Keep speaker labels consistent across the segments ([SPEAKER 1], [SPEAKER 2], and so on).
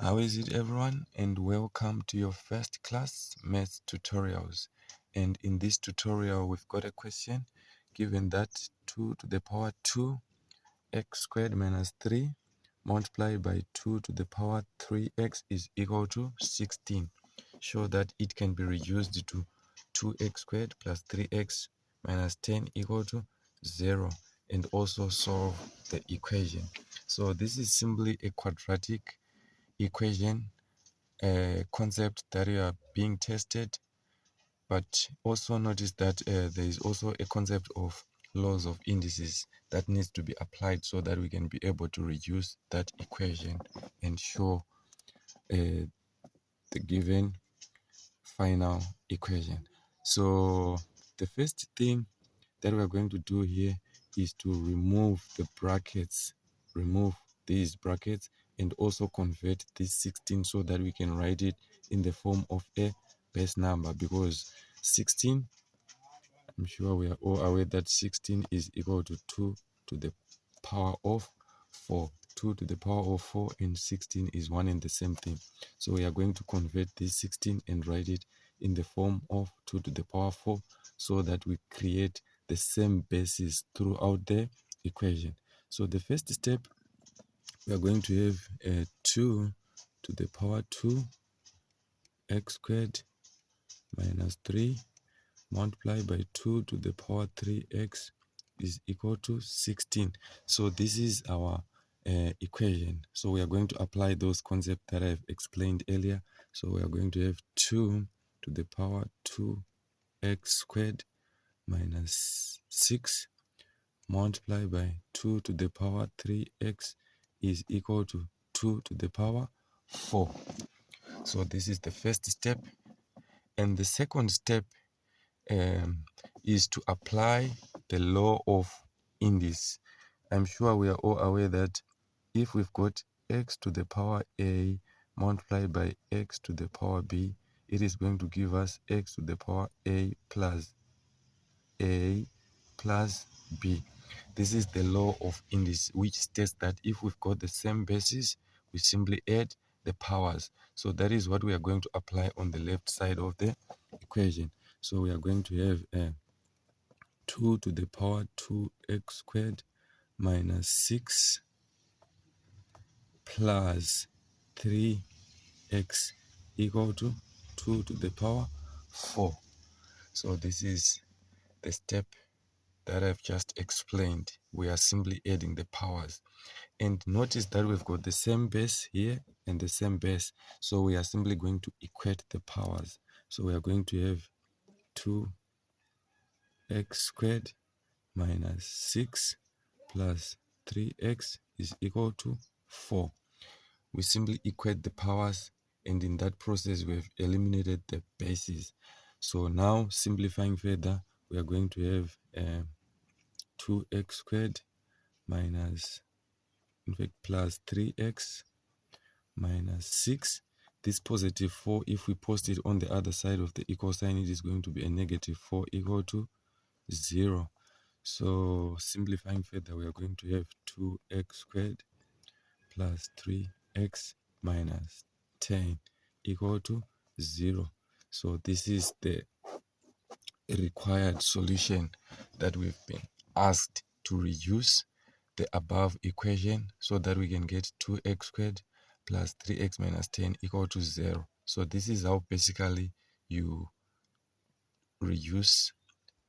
[SPEAKER 1] How is it, everyone, and welcome to your first class math tutorials. And in this tutorial we've got a question given that 2 to the power 2 x squared minus 3 multiplied by 2 to the power 3x is equal to 16. Show that it can be reduced to 2x squared plus 3x minus 10 equal to 0, and also solve the equation. So this is simply a quadratic equation concept that you are being tested, but also notice that there is also a concept of laws of indices that needs to be applied so that we can be able to reduce that equation and show the given final equation. So the first thing that we're going to do here is to remove the brackets, remove these brackets, and also convert this 16 so that we can write it in the form of a base number, because 16, I'm sure we are all aware that 16 is equal to 2 to the power of 4. 2 to the power of 4 and 16 is one and the same thing. So we are going to convert this 16 and write it in the form of 2 to the power 4 so that we create the same basis throughout the equation. So the first step, we are going to have 2 to the power 2 x squared minus 3 multiplied by 2 to the power 3x is equal to 16. So this is our equation. So we are going to apply those concepts that I've explained earlier. So we are going to have 2 to the power 2x squared minus 6 multiplied by 2 to the power 3x is equal to 2 to the power 4. So this is the first step. And the second step is to apply the law of indices. I'm sure we are all aware that if we've got x to the power a multiplied by x to the power b, it is going to give us x to the power a plus b. This is the law of indices, which states that if we've got the same basis, we simply add the powers. So that is what we are going to apply on the left side of the equation. So we are going to have 2 to the power 2x squared minus 6 plus 3x equal to 2 to the power 4. So this is the step that I've just explained. We are simply adding the powers. And notice that we've got the same base here and the same base. So we are simply going to equate the powers. So we are going to have 2x squared minus 6 plus 3x is equal to 4. We simply equate the powers, and in that process we have eliminated the bases. So now, simplifying further, we are going to have 2x squared minus, in fact, plus 3x minus 6. This positive 4, if we post it on the other side of the equal sign, it is going to be a negative 4 equal to 0. So simplifying further, we are going to have 2x squared plus 3x minus 10 equal to 0. So this is the required solution that we've been asked to reduce the above equation so that we can get 2x squared plus 3x minus 10 equal to 0. So this is how basically you reduce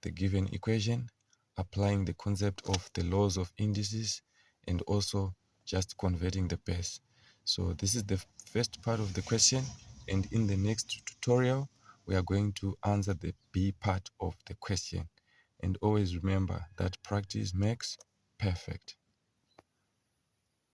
[SPEAKER 1] the given equation, applying the concept of the laws of indices, and also just converting the base. So this is the first part of the question, and in the next tutorial we are going to answer the B part of the question. And always remember that practice makes perfect.